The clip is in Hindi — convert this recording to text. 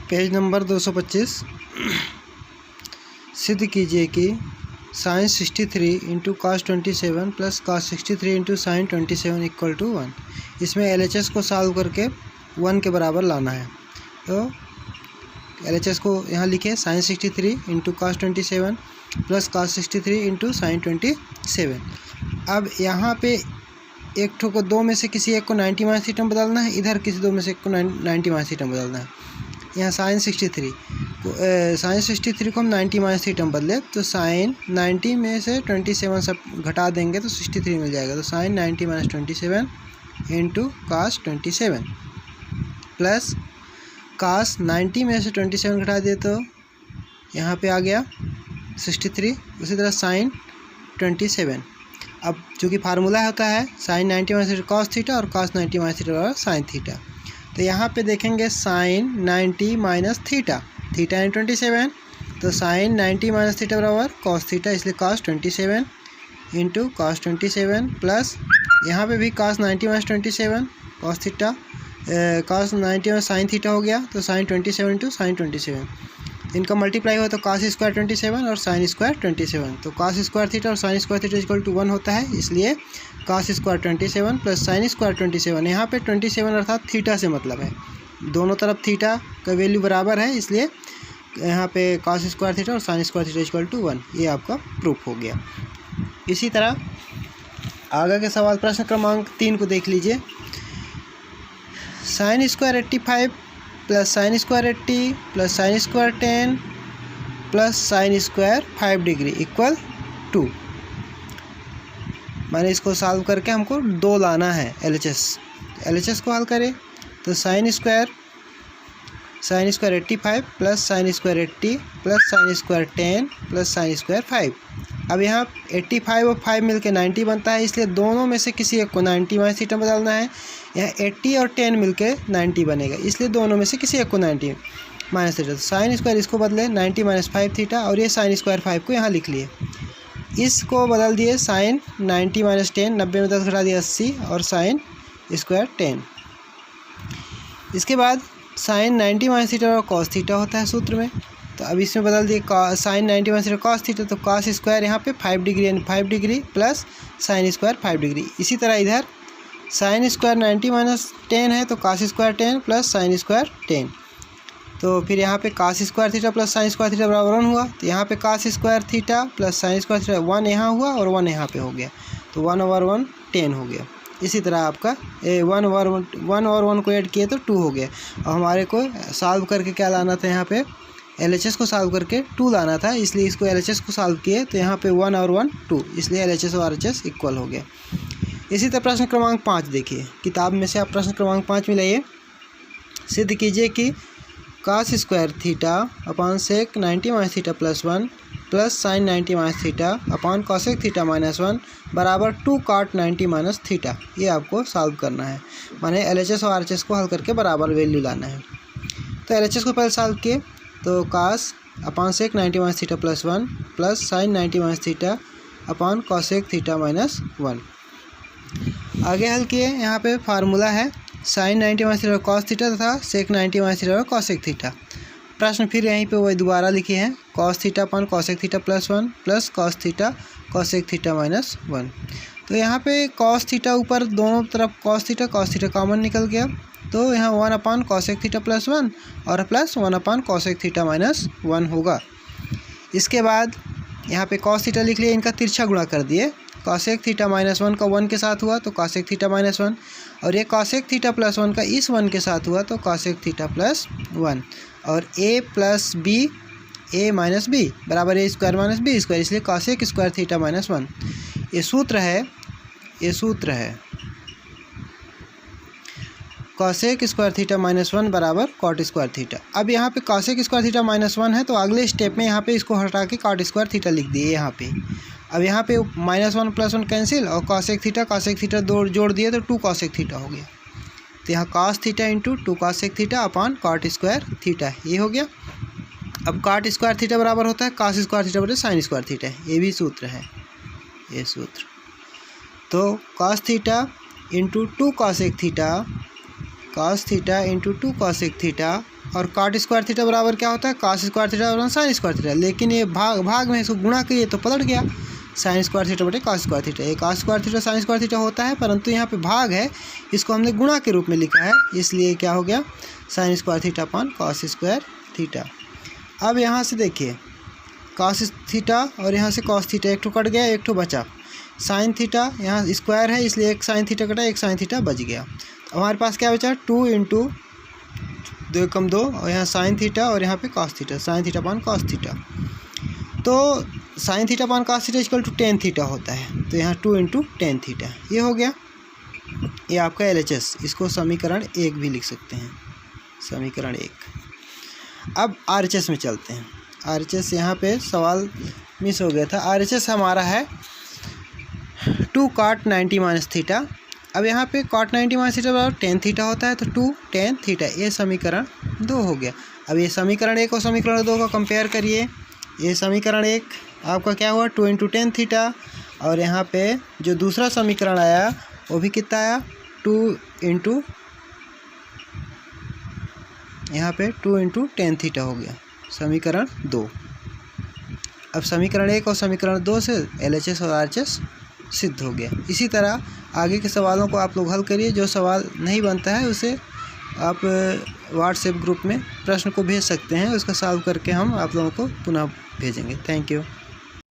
Page number 225। सिद्ध कीजिए कि sine 63 into cos 27 plus cos 63 into sine 27 equal to 1। इसमें LHS को सॉल्व करके 1 के बराबर लाना है। तो LHS को यहाँ लिखे sine 63 into cos 27 plus cos 63 into sine 27। अब यहाँ पे एक ठो को दो में से किसी एक को 90 माइनस थीटा में बदलना है, इधर किसी दो में से एक को 90 माइनस थीटा में बदलना है। यहाँ साइन 63 को हम 90 माइनस थीटा में बदले तो साइन 90 में से 27 सब घटा देंगे तो 63 मिल जाएगा। तो sine 90 minus 27 into cos 27 plus cos 90 में से 27 घटा दिए तो यहाँ पे आ गया 63। उसी तरह साइन 27। अब चूँकि फार्मूला होता है साइन 90 माइनस कॉस थीटा और कॉस 90 माइनस थीटा बराबर साइन थीटा। तो यहाँ पे देखेंगे sign 90 minus theta, theta in 27, तो साइन 90 माइनस थीटा बराबर कॉस थीटा, इसलिए कॉस 27 इंटू कॉस 27 प्लस यहाँ पे भी cos 90 minus 27 cos theta, cos 90 में साइन थीटा हो गया तो साइन 27 इंटू साइन 27। इनका मल्टीप्लाई हुआ तो कॉस स्क्वायर 27 और साइन स्क्वायर 27। तो कॉस स्क्वायर थीटा और sine square theta equal to 1 होता है, इसलिए cos square 27 plus sine square 27। यहाँ पे 27 अर्थात थीटा से मतलब है, दोनों तरफ थीटा का वैल्यू बराबर है, इसलिए यहाँ पे कॉस स्क्वायर थीटा और sine square theta equal to 1। ये आपका प्रूफ हो गया। इसी तरह आगे के सवाल प्रश्न क्रमांक 3 को देख लीजिए। Sine square 85 plus sine square 80 plus sine square 10 plus sine square 5 degree equal 2। मैंने इसको सॉल्व करके हमको 2 लाना है LHS को हल करें तो sine square 85 plus sine square 80 plus sine square 10 plus sine square 5। अब यहाँ 85 और 5 मिलके 90 बनता है, इसलिए दोनों में से किसी एक को 90 माइनस थीटा बदलना है। यहाँ 80 और 10 मिलके 90 बनेगा, इसलिए दोनों में से किसी एक को 90 माइनस थीटा। तो साइन स्क्वायर इसको बदले 90 माइनस 5 थीटा और ये साइन स्क्वायर 5 को यहाँ लिख लिए। इसको बदल दिए साइन 90 माइनस 10, 90 में 10 घटा दिया 80 और साइन स्क्वायर 10। इसके बाद साइन 90 माइनस थीटा और कॉस थीटा होता है सूत्र में, तो अब इसमें बदल दिए sine 90 minus theta cos theta, तो कॉस स्क्वायर यहाँ पे 5 डिग्री यानी 5 degree plus sine square 5 degree. इसी तरह इधर साइन स्क्वायर 90 माइनस 10 है तो cos square 10 plus sine square 10। तो फिर यहाँ पे cos square theta plus sine square theta बराबर 1 हुआ, तो यहाँ पे cos square theta plus sine square theta 1 यहाँ हुआ और 1 यहाँ पे हो गया, तो 1/1 10 हो गया। इसी तरह आपका 1 और 1 को ऐड किए तो 2 हो गया। और हमारे को सॉल्व करके क्या लाना था, यहाँ पे LHS को सॉल्व करके 2 लाना था, इसलिए इसको LHS को सॉल्व किए तो यहाँ पे 1 और 1 2, इसलिए LHS और RHS इक्वल हो गया। इसी तरह प्रश्न क्रमांक 5 देखिए, किताब में से आप प्रश्न क्रमांक 5 में लाइए। सिद्ध कीजिए कि cos square theta upon sec 90 minus theta plus 1 plus sine 90 minus theta upon cosec theta minus 1 बराबर 2 cot 90 माइनस थीटा। ये आपको सॉल्व करना है, माने LHS और RHS को हल करके बराबर वैल्यू लाना है। तो LHS को पहले सॉल्व किए तो cos upon sec 90 minus theta plus 1 plus sine 90 minus theta upon cosec theta minus 1। आगे हल किए, यहाँ पे फार्मूला है sine 90 minus theta cos theta तथा sec 90 minus theta cosec theta. प्रश्न फिर यहीं पे वही दोबारा लिखे हैं, cos theta upon cosec theta plus 1 plus cos theta cosec theta minus 1। तो यहाँ पे कॉस थीटा ऊपर दोनों तरफ कॉस थीटा कॉमन निकल गया, तो यहाँ 1 अपॉन कॉसेक थीटा प्लस 1 और plus 1 upon cosec theta minus 1 होगा। इसके बाद यहाँ पे कॉस थीटा लिख लिए, इनका तिरछा गुणा कर दिए। कॉसेक थीटा माइनस 1 का 1 के साथ हुआ तो कॉसेक थीटा माइनस 1, और ये कॉसेक थीटा प्लस 1 का इस 1 के साथ हुआ तो कॉसेक थीटा प्लस 1, और a plus b a minus b बराबर a square minus b square, इसलिए कॉसेक स्क्वायर थीटा माइनस 1। ये सूत्र है कॉसेक स्क्वायर थीटा माइनस 1 बराबर कॉट स्क्वायर थीटा। अब यहाँ पे कॉसेक स्क्वायर थीटा माइनस 1 है तो अगले स्टेप में यहाँ पे इसको हटा के कॉट स्क्वायर थीटा लिख दिए यहाँ पे। अब यहाँ पे -1 + 1 कैंसिल और कॉसेक थीटा जोड़ दिए तो 2 कॉसेक थीटा हो गया। तो यहाँ cos theta into 2 cosec theta upon cot square theta, ये हो गया। अब कॉट स्क्वायर थीटा बराबर होता है कॉस स्क्वायर थीटा बराबर साइन स्क्वायर थीटा, ये भी सूत्र है, ये सूत्र। तो cos theta into 2 cosec theta, cos theta into 2 cosec theta और कॉट स्क्वायर थीटा बराबर क्या होता है, कॉस स्क्वायर थीटा बराबर साइन स्क्वायर थीटा। लेकिन ये भाग में इसको गुणा किए तो पलट गया, साइन स्क्वायर थीटा बटे कॉस स्क्वायर थीटा। ये cos square theta sine square theta होता है, परंतु यहाँ पे भाग है, इसको हमने गुणा के रूप में लिखा है, इसलिए क्या हो गया, sign square theta upon cos square theta. अब यहाँ से देखिए कॉस थीटा और यहाँ से कॉस थीटा, एक ठो कट गया, एक ठो बचा। साइन थीटा यहाँ स्क्वायर है, इसलिए एक साइन थीटा कटा, एक साइन थीटा बच गया। हमारे पास क्या बचा, 2 × 2 = 2 और यहाँ साइन थीटा और यहाँ पे cos theta, sine theta upon cos theta. तो sine theta upon cos theta equal to tan theta होता है, तो यहाँ 2 × tan थीटा ये हो गया। ये आपका LHS, इसको समीकरण 1 भी लिख सकते हैं, समीकरण 1। अब RHS में चलते हैं। RHS यहाँ पे सवाल मिस हो गया था। RHS हमारा है 2 cot 90 - थीटा। अब यहाँ पे cot 90 - थीटा बराबर tan थीटा होता है, तो 2 tan थीटा, ये समीकरण 2 हो गया। अब ये समीकरण 1 और समीकरण 2 का कंपेयर करिए। ये समीकरण 1 आपका क्या हुआ, 2 × tan थीटा, और यहाँ पे जो दूसरा समीकरण आया वो भी कितना आया, 2 × यहाँ पे 2 × tan थीटा हो गया, समीकरण 2। अब समीकरण 1 और समीकरण 2 से LHS और RHS सिद्ध हो गया। इसी तरह आगे के सवालों को आप लोग हल करिए। जो सवाल नहीं बनता है उसे आप व्हाट्सएप ग्रुप में प्रश्न को भेज सकते हैं, उसका सॉल्व करके हम आप लोगों को पुनः भेजेंगे। Thank you.